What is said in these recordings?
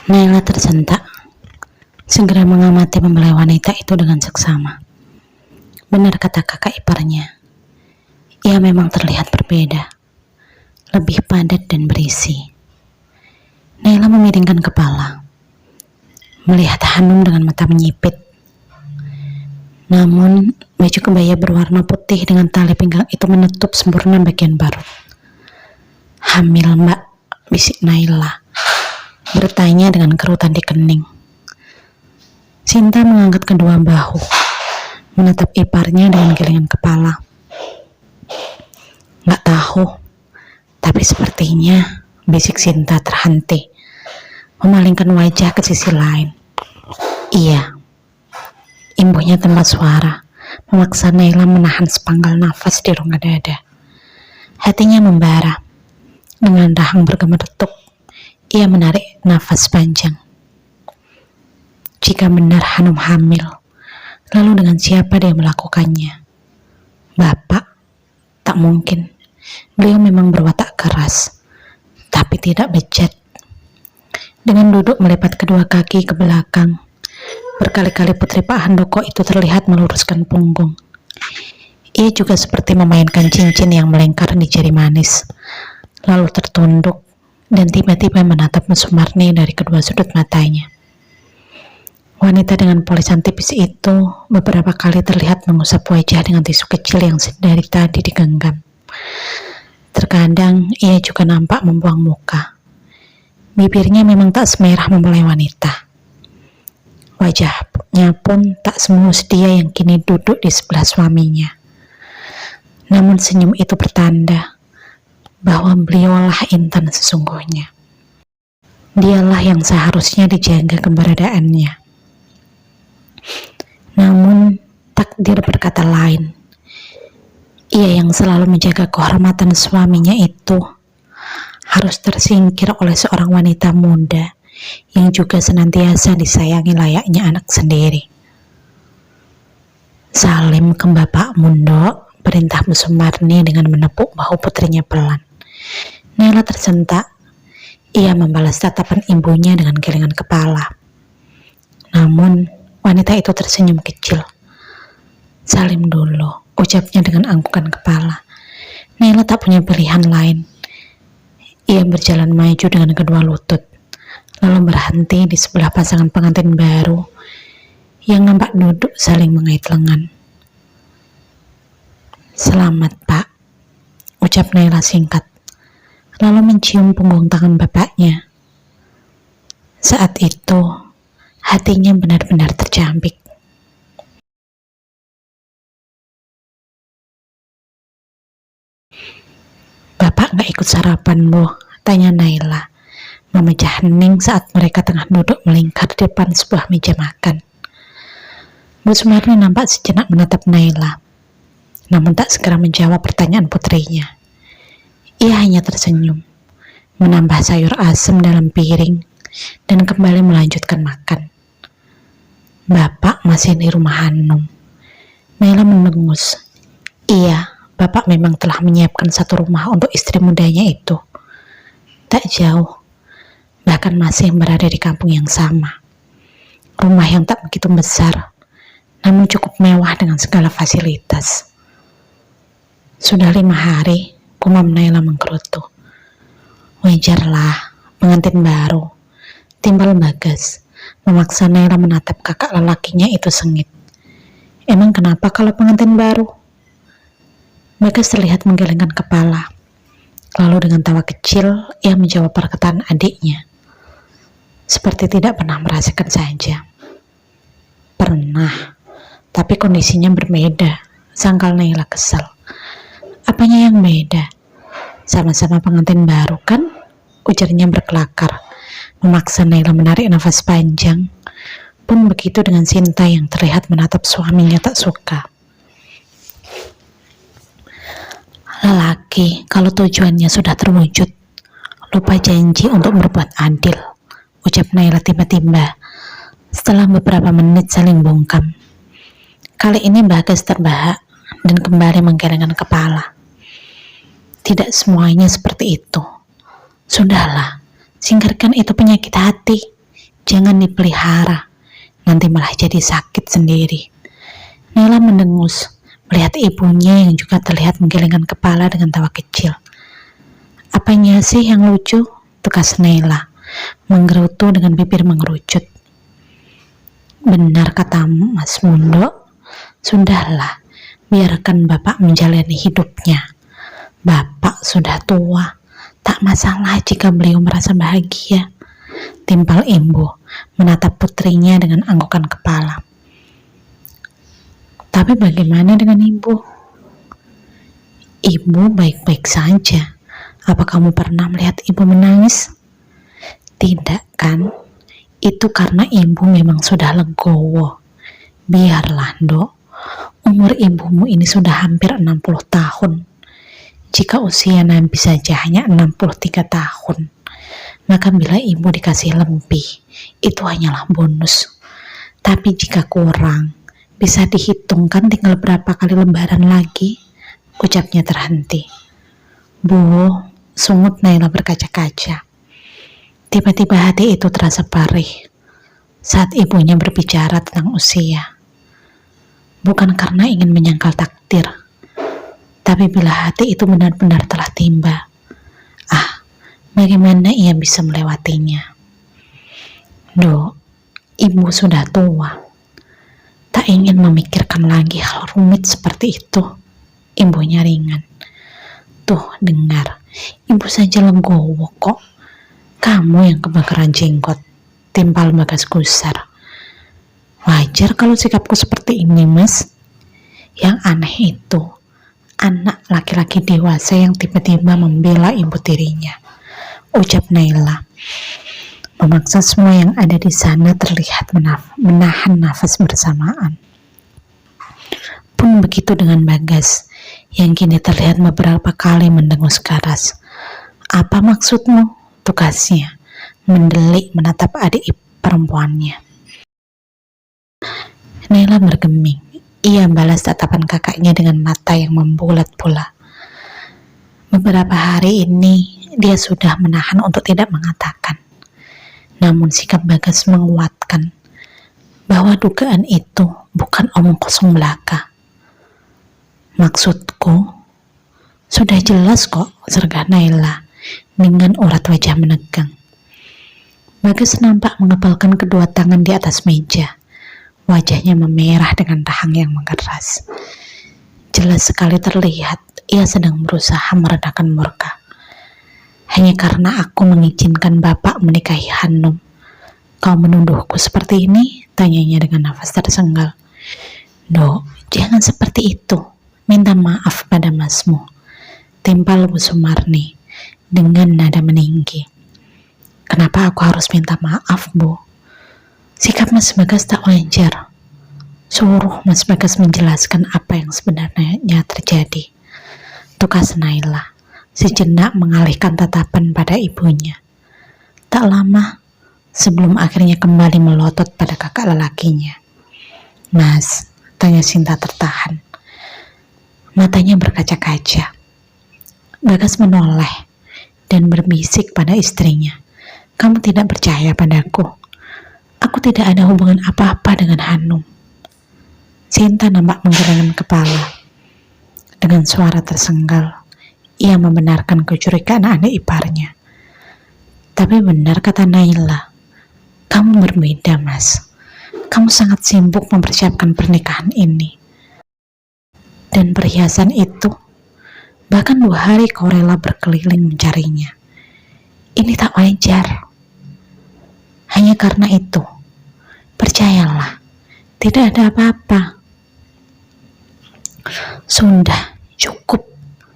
Naila tersentak, segera mengamati mempelai wanita itu dengan seksama. Benar kata kakak iparnya, ia memang terlihat berbeda, lebih padat dan berisi. Naila memiringkan kepala, melihat Hanum dengan mata menyipit. Namun, baju kebaya berwarna putih dengan tali pinggang itu menutup sempurna bagian parut. "Hamil, Mbak," bisik Naila, bertanya dengan kerutan di kening. Sinta mengangkat kedua bahu, menatap iparnya dengan gelengan kepala. "Nggak tahu, tapi sepertinya," bisik Sinta terhenti, memalingkan wajah ke sisi lain. "Iya," imbuhnya tanpa suara, memaksa Naila menahan sepanggal nafas di rongga dada. Hatinya membara. Dengan rahang bergemeretuk, ia menarik nafas panjang. Jika benar Hanum hamil, lalu dengan siapa dia melakukannya? Bapak? Tak mungkin. Beliau memang berwatak keras, tapi tidak bejat. Dengan duduk melipat kedua kaki ke belakang, berkali-kali putri Pak Handoko itu terlihat meluruskan punggung. Ia juga seperti memainkan cincin yang melingkar di jari manis, lalu tertunduk dan tiba-tiba menatap Sumarni dari kedua sudut matanya. Wanita dengan polisan tipis itu beberapa kali terlihat mengusap wajah dengan tisu kecil yang dari tadi digenggam. Terkadang ia juga nampak membuang muka. Bibirnya memang tak semerah mempelai wanita. Wajahnya pun tak semulus dia yang kini duduk di sebelah suaminya. Namun senyum itu bertanda bahwa beliaulah intan sesungguhnya. Dialah yang seharusnya dijaga keberadaannya. Namun takdir berkata lain. Ia yang selalu menjaga kehormatan suaminya itu harus tersingkir oleh seorang wanita muda yang juga senantiasa disayangi layaknya anak sendiri. "Salim ke Bapak Mundo," perintah Sumarni dengan menepuk bahu putrinya pelan. Naila tersentak. Ia membalas tatapan ibunya dengan gelengan kepala. Namun wanita itu tersenyum kecil. "Salim dulu," ucapnya dengan anggukan kepala. Naila tak punya pilihan lain. Ia berjalan maju dengan kedua lutut, lalu berhenti di sebelah pasangan pengantin baru yang nampak duduk saling mengait lengan. "Selamat, Pak," ucap Naila singkat, lalu mencium punggung tangan bapaknya. Saat itu, hatinya benar-benar tercambik. "Bapak nggak ikut sarapan, Bu?" tanya Naila, memecah hening saat mereka tengah duduk melingkar di depan sebuah meja makan. Bu Sumarni nampak sejenak menatap Naila, namun tak segera menjawab pertanyaan putrinya. Ia hanya tersenyum, menambah sayur asem dalam piring, dan kembali melanjutkan makan. "Bapak masih di rumah Hanum?" Naila mendengus. "Iya, Bapak memang telah menyiapkan satu rumah untuk istri mudanya itu. Tak jauh, bahkan masih berada di kampung yang sama. Rumah yang tak begitu besar, namun cukup mewah dengan segala fasilitas." "Sudah 5 hari, gumam Naila menggerutu. "Wajarlah, pengantin baru," timbal Bagas, memaksa Naila menatap kakak lelakinya itu sengit. "Emang kenapa kalau pengantin baru?" Bagas terlihat menggelengkan kepala. Lalu dengan tawa kecil, ia menjawab perkataan adiknya. Seperti tidak pernah merasakan saja. "Pernah, tapi kondisinya berbeda," sangkal Naila kesal. "Apanya yang beda? Sama-sama pengantin baru kan?" ujarnya berkelakar, memaksa Naila menarik nafas panjang. Pun begitu dengan Sinta yang terlihat menatap suaminya tak suka. "Lelaki kalau tujuannya sudah terwujud, lupa janji untuk berbuat adil," ucap Naila tiba-tiba setelah beberapa menit saling bungkam. Kali ini Bagas terbahak dan kembali menggelengkan kepala. "Tidak semuanya seperti itu. Sudahlah, singkirkan itu penyakit hati. Jangan dipelihara, nanti malah jadi sakit sendiri. Naila mendengus, melihat ibunya yang juga terlihat menggelengkan kepala dengan tawa kecil. Apanya sih yang lucu? Tukas Naila, menggerutu dengan bibir mengerucut. Benar katamu, Mas Mundo. Sudahlah, biarkan Bapak menjalani hidupnya. Bapak sudah tua, tak masalah jika beliau merasa bahagia. Timpal Ibu menatap putrinya dengan anggukan kepala. Tapi bagaimana dengan Ibu? Ibu baik-baik saja. Apa kamu pernah melihat Ibu menangis? Tidak kan? Itu karena Ibu memang sudah legowo. Biarlah, Dok. Umur ibumu ini sudah hampir 60 tahun. Jika usia Nabi saja hanya 63 tahun, maka bila Ibu dikasih lebih, itu hanyalah bonus. Tapi jika kurang, bisa dihitungkan tinggal berapa kali lebaran lagi, ucapnya terhenti. Bu, sungut Naila berkaca-kaca. Tiba-tiba hati itu terasa perih saat ibunya berbicara tentang usia. Bukan karena ingin menyangkal takdir, tapi bila hati itu benar-benar telah tiba, bagaimana ia bisa melewatinya? Dok, Ibu sudah tua. Tak ingin memikirkan lagi hal rumit seperti itu. Ibunya ringan. Tuh, dengar. Ibu saja legowo kok. Kamu yang kebakaran jenggot. Timpal Bagas gusar. Wajar kalau sikapku seperti ini, Mas. Yang aneh itu, anak laki-laki dewasa yang tiba-tiba membela ibu tirinya, ucap Naila. Memaksa semua yang ada di sana terlihat menahan nafas bersamaan. Pun begitu dengan Bagas, yang kini terlihat beberapa kali mendengus keras. Apa maksudmu? Tukasnya, mendelik menatap adik perempuannya. Naila bergeming. Ia balas tatapan kakaknya dengan mata yang membulat pula. Beberapa hari ini, dia sudah menahan untuk tidak mengatakan. Namun sikap Bagas menguatkan bahwa dugaan itu bukan omong kosong belaka. Maksudku, sudah jelas kok, sergah Naila dengan urat wajah menegang. Bagas nampak mengepalkan kedua tangan di atas meja. Wajahnya memerah dengan rahang yang mengeras. Jelas sekali terlihat ia sedang berusaha meredakan murka. Hanya karena aku mengizinkan Bapak menikahi Hanum, kau menuduhku seperti ini? Tanyanya dengan nafas tersenggal. Dok, jangan seperti itu. Minta maaf pada masmu. Timpal Bu Sumarni dengan nada meninggi. Kenapa aku harus minta maaf, Bu? Sikap Mas Bagas tak wajar. Suruh Mas Bagas menjelaskan apa yang sebenarnya terjadi. Tukas Naila sejenak mengalihkan tatapan pada ibunya. Tak lama sebelum akhirnya kembali melotot pada kakak lelakinya. Mas, tanya Sinta tertahan. Matanya berkaca-kaca. Bagas menoleh dan berbisik pada istrinya. Kamu tidak percaya padaku. Aku tidak ada hubungan apa-apa dengan Hanum. Sinta nampak menggelengkan kepala. Dengan suara tersenggal, ia membenarkan kecurigaan adik iparnya. Tapi benar kata Naila, kamu berbeda, Mas. Kamu sangat sibuk mempersiapkan pernikahan ini. Dan perhiasan itu, bahkan 2 hari kau rela berkeliling mencarinya. Ini tak wajar. Hanya karena itu, percayalah, tidak ada apa-apa. Sudah, cukup.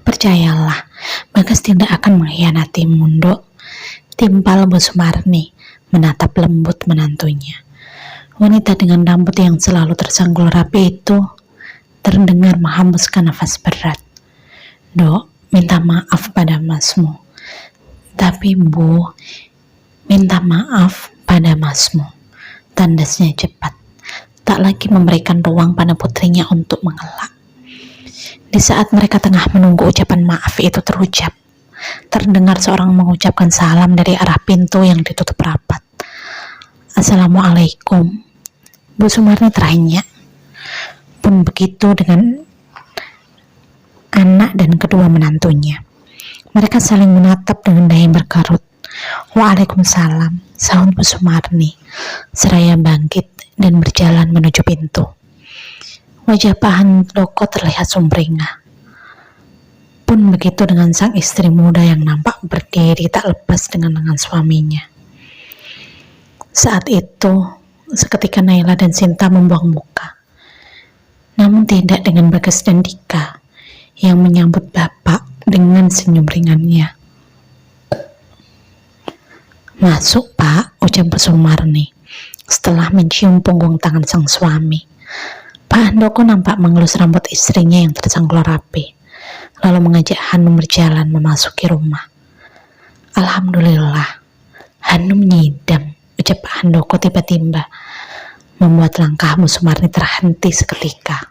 Percayalah, Bagas tidak akan mengkhianatimu, Dok. Timpal Bu Sumarni menatap lembut menantunya. Wanita dengan rambut yang selalu tersanggul rapi itu terdengar menghembuskan nafas berat. Dok, minta maaf pada masmu. Tapi Bu, minta maaf pada masmu. Tandasnya cepat. Tak lagi memberikan ruang pada putrinya untuk mengelak. Di saat mereka tengah menunggu ucapan maaf itu terucap, terdengar seorang mengucapkan salam dari arah pintu yang ditutup rapat. "Assalamualaikum." Bu Sumarni tanya. Pun begitu dengan anak dan kedua menantunya. Mereka saling menatap dengan daya berkerut. "Waalaikumsalam," sahut Bu Sumarni, seraya bangkit dan berjalan menuju pintu. Wajah Pak Handoko terlihat sumringah. Pun begitu dengan sang istri muda yang nampak berdiri tak lepas dengan lengan suaminya. Saat itu, seketika Naila dan Sinta membuang muka. Namun tidak dengan Bagas dan Dika yang menyambut bapak dengan senyum ringannya. "Masuk, Pak," ucap Bu Sumarni setelah mencium punggung tangan sang suami. Pak Handoko nampak mengelus rambut istrinya yang tersangkul rapi, lalu mengajak Hanum berjalan memasuki rumah. "Alhamdulillah, Hanum nyidam," ucap Pak Handoko tiba-tiba, membuat langkah Bu Sumarni terhenti seketika.